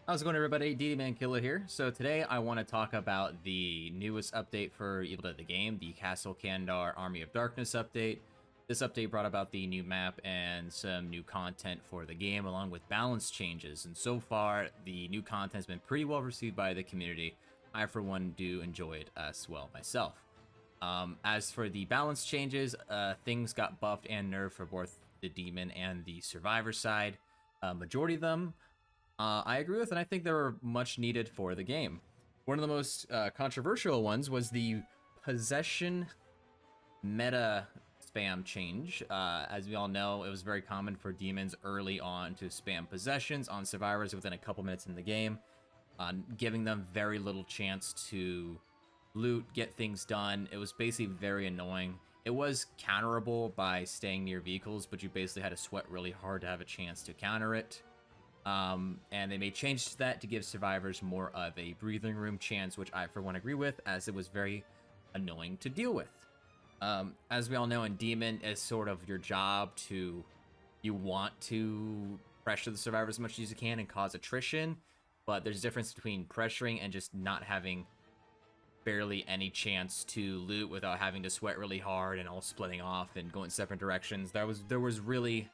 How's it going, everybody? DD Man Killer here. So today I want to talk about the newest update for Evil Dead the game, the Castle Kandar Army of Darkness update. This update brought about the new map and some new content for the game, along with balance changes. And so far, the new content has been pretty well received by the community. I, for one, do enjoy it as well myself. As for the balance changes, things got buffed and nerfed for both the Demon and the Survivor side. Majority of them I agree with, and I think they were much needed for the game. One of the most controversial ones was the possession meta spam change. As we all know, it was very common for demons early on to spam possessions on survivors within a couple minutes in the game, giving them very little chance to loot, get things done. It was basically very annoying. It was counterable by staying near vehicles, but you basically had to sweat really hard to have a chance to counter it. And they made changes to that to give survivors more of a breathing room chance, which I, for one, agree with, as it was very annoying to deal with. As we all know, in Demon, it's sort of your job to, you want to pressure the survivor as much as you can and cause attrition, but there's a difference between pressuring and just not having barely any chance to loot without having to sweat really hard and all splitting off and going separate directions. There was really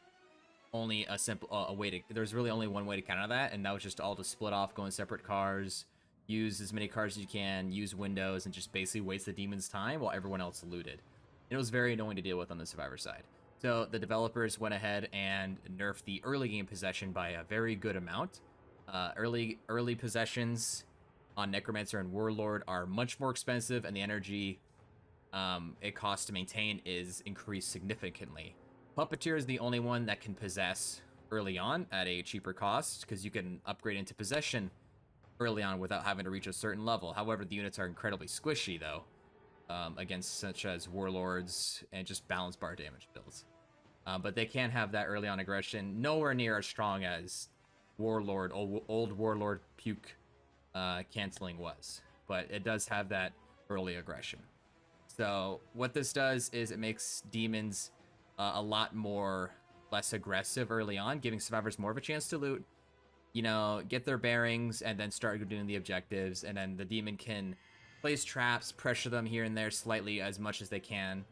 only a simple way to, there's really only one way to counter that, and that was just all to split off, go in separate cars, use as many cars as you can, use windows, and just basically waste the demon's time while everyone else looted. It was very annoying to deal with on the survivor side. So the developers went ahead and nerfed the early game possession by a very good amount. Early possessions on Necromancer and Warlord are much more expensive, and the energy it costs to maintain is increased significantly. Puppeteer is the only one that can possess early on at a cheaper cost, because you can upgrade into possession early on without having to reach a certain level. However, the units are incredibly squishy, though, against such as Warlords and just balance bar damage builds. But they can have that early on aggression, nowhere near as strong as Warlord, old Warlord puke canceling was. But it does have that early aggression. So what this does is it makes demons a lot more less aggressive early on, giving survivors more of a chance to loot, you know, get their bearings, and then start doing the objectives. And then the demon can place traps, pressure them here and there slightly as much as they can,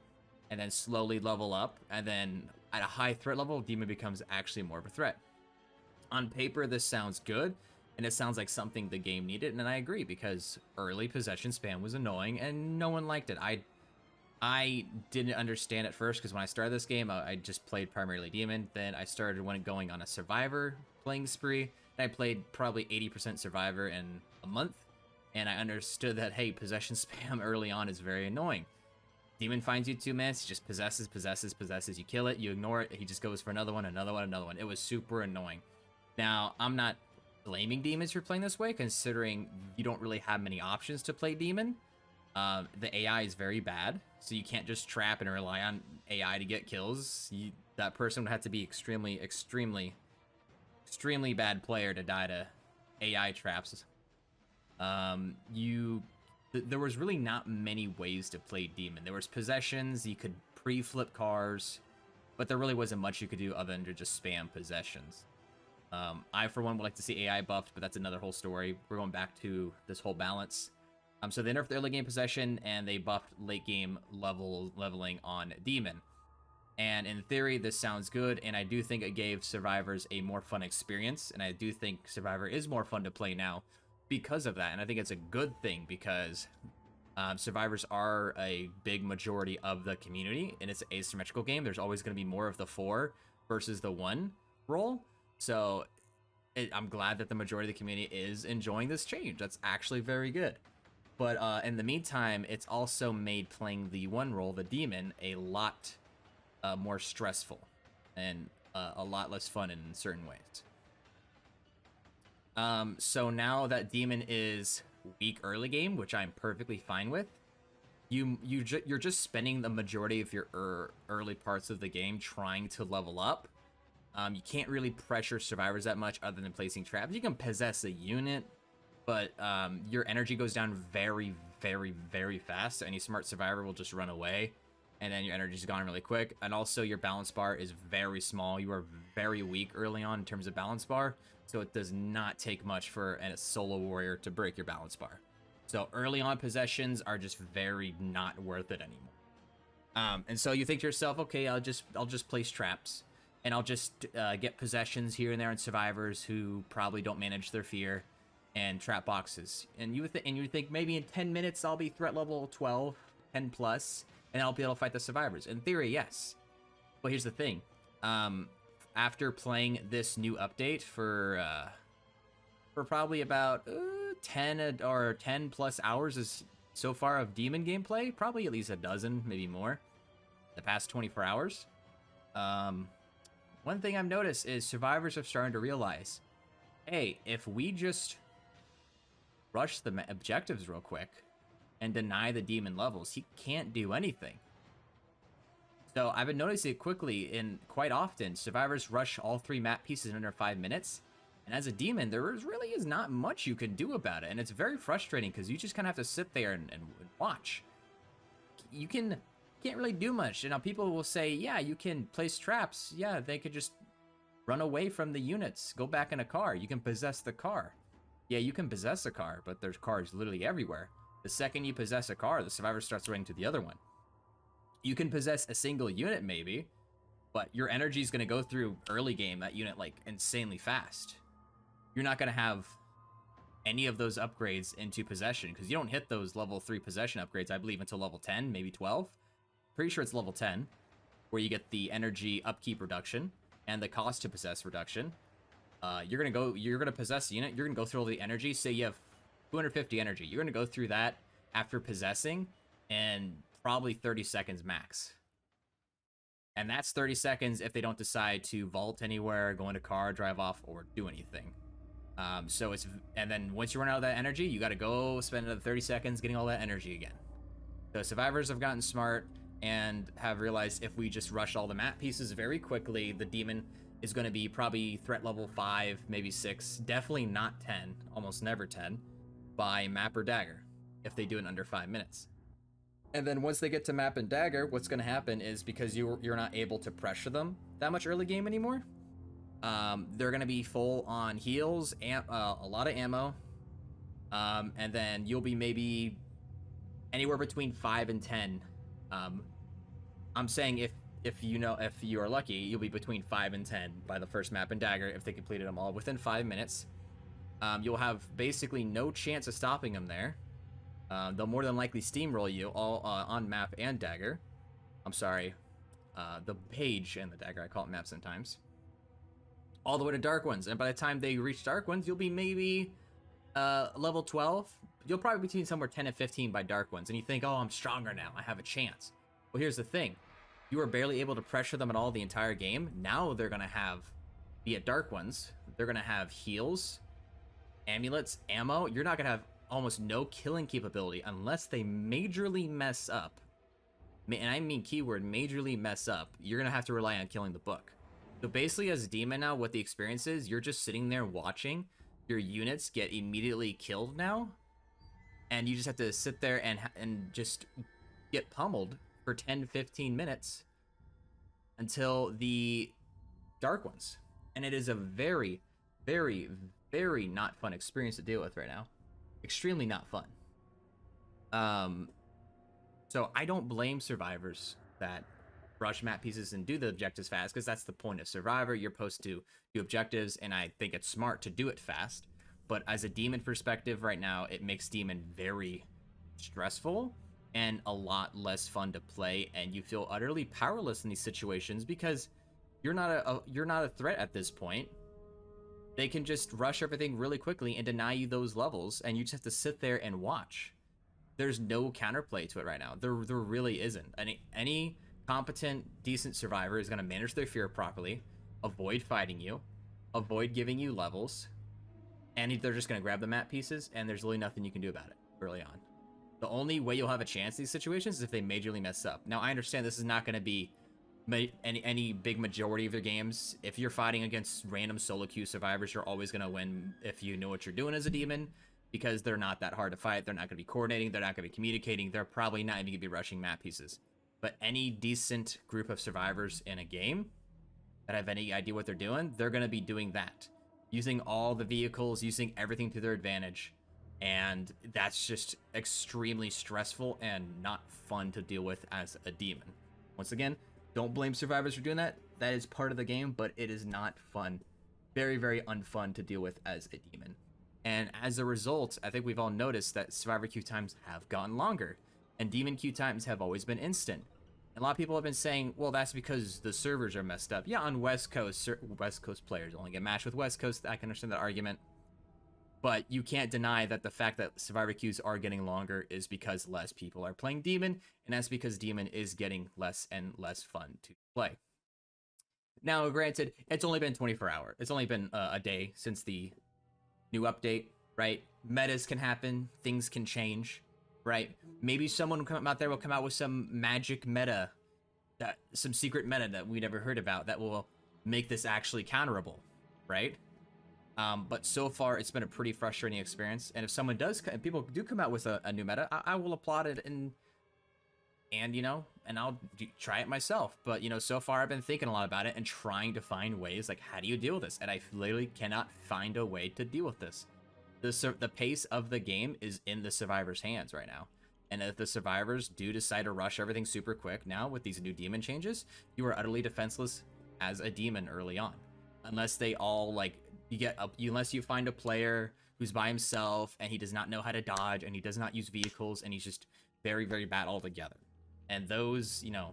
and then slowly level up. And then at a high threat level, demon becomes actually more of a threat. On paper, this sounds good, and it sounds like something the game needed, and I agree, because early possession spam was annoying and no one liked it. I didn't understand at first, because when I started this game, I just played primarily Demon. Then I started going on a Survivor playing spree, and I played probably 80% Survivor in a month, and I understood that, hey, possession spam early on is very annoying. Demon finds you 2 minutes, he just possesses, you kill it, you ignore it, he just goes for another one. It was super annoying. Now, I'm not blaming demons for playing this way, considering you don't really have many options to play Demon. The AI is very bad, so you can't just trap and rely on AI to get kills. That person would have to be extremely bad player to die to AI traps. There was really not many ways to play Demon. There was possessions, you could pre-flip cars, but there really wasn't much you could do other than to just spam possessions. I, for one, would like to see AI buffed, but that's another whole story. We're going back to this whole balance. So they nerfed the early game possession, and they buffed late game leveling on Demon. And in theory, this sounds good, and I do think it gave survivors a more fun experience, and I do think Survivor is more fun to play now because of that. And I think it's a good thing, because survivors are a big majority of the community, and it's an asymmetrical game. There's always going to be more of the 4 versus the 1 role. So I'm glad that the majority of the community is enjoying this change. That's actually very good. But in the meantime, it's also made playing the 1 role, the Demon, a lot more stressful and a lot less fun in certain ways. So now that Demon is weak early game, which I'm perfectly fine with, you're just spending the majority of your early parts of the game trying to level up. You can't really pressure survivors that much other than placing traps. You can possess a unit, but your energy goes down very, very, very fast. So any smart survivor will just run away, and then your energy's gone really quick. And also your balance bar is very small. You are very weak early on in terms of balance bar. so it does not take much for a solo warrior to break your balance bar. So early on possessions are just very not worth it anymore. And so you think to yourself, okay, I'll just place traps, and I'll just get possessions here and there in survivors who probably don't manage their fear, and trap boxes. And you would think maybe in 10 minutes I'll be threat level 12, 10 plus, and I'll be able to fight the survivors. In theory, yes. But here's the thing. After playing this new update for probably about 10 or 10 plus hours is so far of demon gameplay, probably at least a dozen, maybe more, the past 24 hours. One thing I've noticed is survivors are starting to realize, hey, if we just rush the objectives real quick and deny the demon levels, he can't do anything. So I've been noticing it quickly, and quite often survivors rush all 3 map pieces in under 5 minutes, and as a demon there really is not much you can do about it, and it's very frustrating because you just kind of have to sit there and watch. You can't really do much. You know, people will say, yeah, you can place traps. Yeah, they could just run away from the units, go back in a car. You can possess the car. Yeah, you can possess a car, but there's cars literally everywhere. The second you possess a car, the survivor starts running to the other one. You can possess a single unit maybe, but your energy is going to go through early game that unit like insanely fast. You're not going to have any of those upgrades into possession because you don't hit those level 3 possession upgrades, I believe, until level 10, maybe 12. Pretty sure it's level 10, where you get the energy upkeep reduction and the cost to possess reduction. You're gonna possess a unit. You're gonna go through all the energy. Say you have 250 energy. You're gonna go through that after possessing, and probably 30 seconds max. And that's 30 seconds if they don't decide to vault anywhere, go in a car, drive off, or do anything. And then once you run out of that energy, you got to go spend another 30 seconds getting all that energy again. So survivors have gotten smart and have realized if we just rush all the map pieces very quickly, the demon is going to be probably threat level 5, maybe 6, definitely not 10, almost never 10, by map or dagger, if they do it in under 5 minutes. And then once they get to map and dagger, what's going to happen is because you're not able to pressure them that much early game anymore, they're going to be full on heals, a lot of ammo, and then you'll be maybe anywhere between 5 and 10. I'm saying if you are lucky, you'll be between 5 and 10 by the first map and dagger if they completed them all within 5 minutes. You'll have basically no chance of stopping them there. They'll more than likely steamroll you all on map and dagger. I'm sorry, the page and the dagger, I call it map sometimes. All the way to dark ones, and by the time they reach dark ones, you'll be maybe level 12. You'll probably be between somewhere 10 and 15 by dark ones, and you think, oh, I'm stronger now, I have a chance. Well, here's the thing. You were barely able to pressure them at all the entire game. Now they're going to have, be it dark ones, they're going to have heals, amulets, ammo. You're not going to have almost no killing capability unless they majorly mess up. And I mean keyword majorly mess up. You're going to have to rely on killing the book. So basically as a demon now, what the experience is, you're just sitting there watching your units get immediately killed now. And you just have to sit there and just get pummeled for 10-15 minutes until the dark ones. And it is a very, very, very not fun experience to deal with right now. Extremely not fun. So I don't blame survivors that rush map pieces and do the objectives fast, because that's the point of Survivor. You're supposed to do objectives, and I think it's smart to do it fast. But as a demon perspective right now, it makes demon very stressful and a lot less fun to play, and you feel utterly powerless in these situations because you're not a threat at this point. They can just rush everything really quickly and deny you those levels, and you just have to sit there and watch. There's no counterplay to it right now. There really isn't. Any competent, decent survivor is going to manage their fear properly, avoid fighting you, avoid giving you levels, and they're just going to grab the map pieces, and there's really nothing you can do about it early on. The only way you'll have a chance in these situations is if they majorly mess up. Now, I understand this is not going to be any big majority of their games. If you're fighting against random solo queue survivors, you're always going to win if you know what you're doing as a demon, because they're not that hard to fight. They're not going to be coordinating. They're not going to be communicating. They're probably not even going to be rushing map pieces. But any decent group of survivors in a game that have any idea what they're doing, they're going to be doing that. using all the vehicles, using everything to their advantage. And that's just extremely stressful and not fun to deal with as a demon. Once again, don't blame survivors for doing that. That is part of the game, but it is not fun. Very, very unfun to deal with as a demon. And as a result, I think we've all noticed that survivor queue times have gotten longer, and demon queue times have always been instant. And a lot of people have been saying, well, that's because the servers are messed up. Yeah, on West Coast players only get matched with West Coast. I can understand that argument. But you can't deny that the fact that survivor queues are getting longer is because less people are playing demon, and that's because demon is getting less and less fun to play. Now, granted, it's only been 24 hours. It's only been a day since the new update, right? Metas can happen, things can change, right? Maybe someone out there will come out with some magic meta, some secret meta that we never heard about that will make this actually counterable, right? But so far, it's been a pretty frustrating experience. And if someone does, if people do come out with a new meta, I will applaud it and you know, and I'll try it myself. But you know, so far I've been thinking a lot about it and trying to find ways like, how do you deal with this? And I literally cannot find a way to deal with this. The pace of the game is in the survivors' hands right now. And if the survivors do decide to rush everything super quick now with these new demon changes, you are utterly defenseless as a demon early on. Unless they all like, unless you find a player who's by himself and he does not know how to dodge and he does not use vehicles and he's just very, very bad altogether. And those, you know,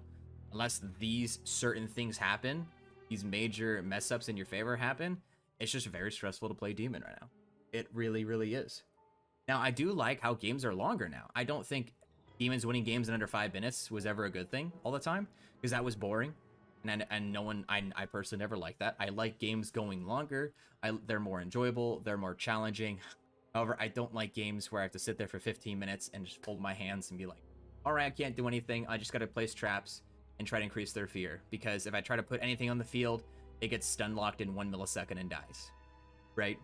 unless these certain things happen, these major mess ups in your favor happen, it's just very stressful to play demon right now. It really, really is. Now, I do like how games are longer now. I don't think demons winning games in under 5 minutes was ever a good thing all the time, because that was boring. And no one, I personally never liked that. I like games going longer. They're more enjoyable. They're more challenging. However, I don't like games where I have to sit there for 15 minutes and just fold my hands and be like, all right, I can't do anything. I just got to place traps and try to increase their fear. Because if I try to put anything on the field, it gets stun locked in 1 millisecond and dies. Right?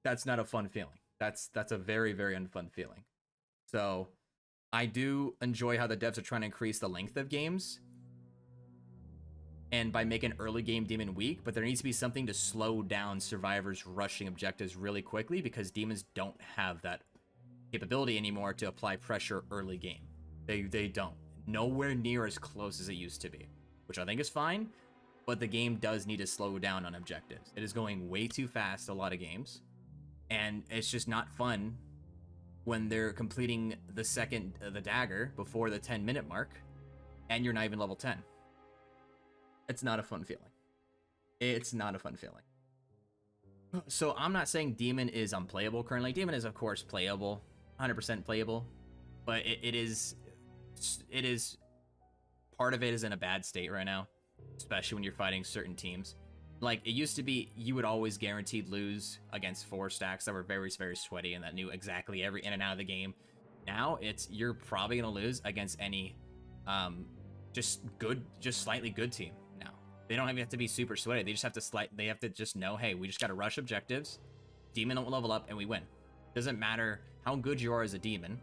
That's not a fun feeling. That's a very, very unfun feeling. So I do enjoy how the devs are trying to increase the length of games, and by making early game demon weak, but there needs to be something to slow down survivors rushing objectives really quickly, because demons don't have that capability anymore to apply pressure early game. They don't. Nowhere near as close as it used to be, which I think is fine, but the game does need to slow down on objectives. It is going way too fast, a lot of games, and it's just not fun when they're completing the dagger before the 10-minute mark, and you're not even level 10. It's not a fun feeling. It's not a fun feeling. So I'm not saying Demon is unplayable currently. Demon is, of course, playable. 100% playable. But it is... Part of it is in a bad state right now. Especially when you're fighting certain teams. Like, it used to be you would always guaranteed lose against 4 stacks that were very, very sweaty and that knew exactly every in and out of the game. Now, you're probably going to lose against any just slightly good team. They don't even have to be super sweaty. They just have to they have to just know, hey, we just got to rush objectives. Demon don't level up and we win. Doesn't matter how good you are as a demon.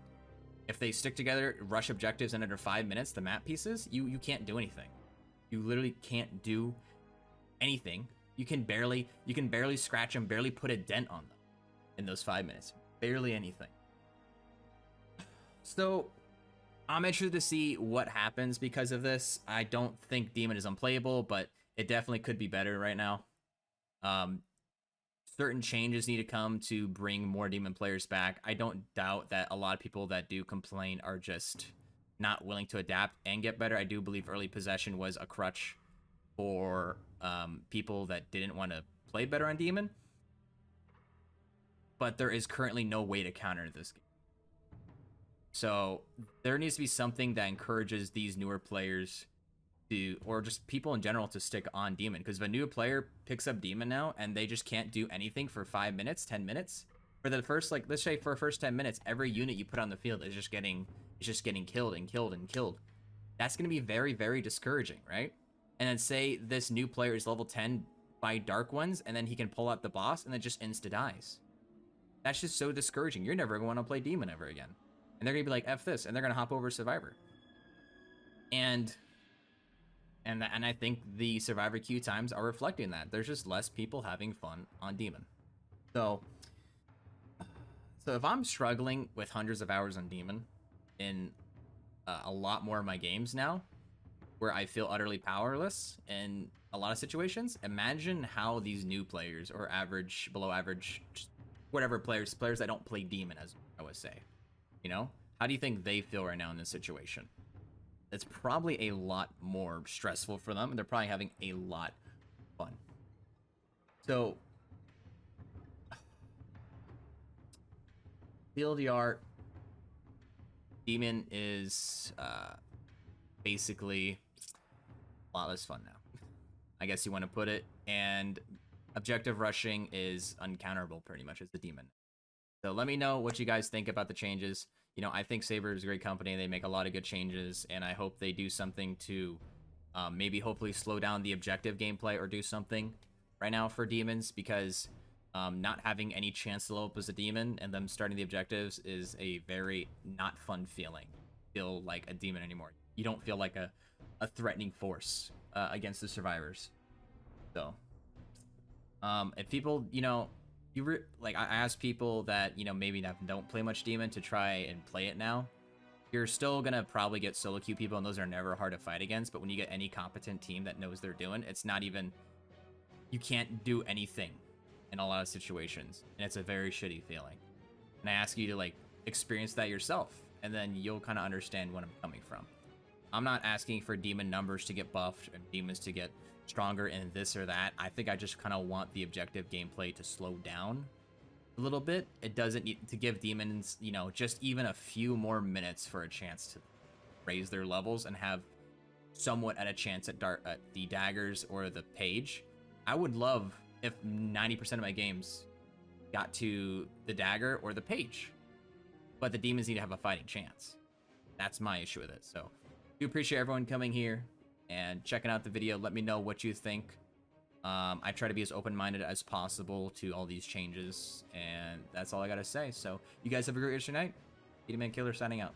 If they stick together, rush objectives in under 5 minutes, the map pieces, you can't do anything. You literally can't do anything. You can barely scratch them, barely put a dent on them in those 5 minutes. Barely anything. So I'm interested to see what happens because of this. I don't think Demon is unplayable, but it definitely could be better right now. Certain changes need to come to bring more Demon players back. I don't doubt that a lot of people that do complain are just not willing to adapt and get better. I do believe early possession was a crutch for people that didn't want to play better on Demon. But there is currently no way to counter this game. So there needs to be something that encourages these newer players to, or just people in general, to stick on Demon. Because if a new player picks up Demon now and they just can't do anything for 5 minutes, 10 minutes, for the first, like, let's say for the first 10 minutes, every unit you put on the field is just getting killed and killed and killed. That's going to be very, very discouraging, right? And then say this new player is level 10 by Dark Ones, and then he can pull out the boss and then just insta-dies. That's just so discouraging. You're never going to want to play Demon ever again. And they're going to be like, F this, and they're going to hop over Survivor. And And I think the survivor queue times are reflecting that. There's just less people having fun on Demon. So if I'm struggling with hundreds of hours on Demon in a lot more of my games now, where I feel utterly powerless in a lot of situations, imagine how these new players or average, below average, whatever players that don't play Demon, as I would say, you know, how do you think they feel right now in this situation? It's probably a lot more stressful for them, and they're probably having a lot of fun. So TLDR, Demon is basically a lot less fun now, I guess you want to put it, and objective rushing is uncounterable pretty much as the Demon. So let me know what you guys think about the changes. You know, I think Saber is a great company. They make a lot of good changes, and I hope they do something to maybe hopefully slow down the objective gameplay or do something right now for demons, because not having any chance to level up as a demon and them starting the objectives is a very not fun feeling. Feel like a demon anymore. You don't feel like a threatening force against the survivors. So if people, you know, like I ask people that, you know, maybe don't play much demon to try and play it now. You're still gonna probably get solo queue people, and those are never hard to fight against. But when you get any competent team that knows they're doing, it's not even, you can't do anything in a lot of situations, and it's a very shitty feeling. And I ask you to like experience that yourself, and then you'll kind of understand what I'm coming from. I'm not asking for demon numbers to get buffed and demons to get stronger in this or that. I think I just kind of want the objective gameplay to slow down a little bit. It doesn't need to give demons, you know, just even a few more minutes for a chance to raise their levels and have somewhat at a chance at the daggers or the page. I would love if 90% of my games got to the dagger or the page, but the demons need to have a fighting chance. That's my issue with it. So do appreciate everyone coming here and checking out the video. Let me know what you think. I try to be as open-minded as possible to all these changes, and that's all I gotta say. So you guys have a great rest of your night. EDMan Killer signing out.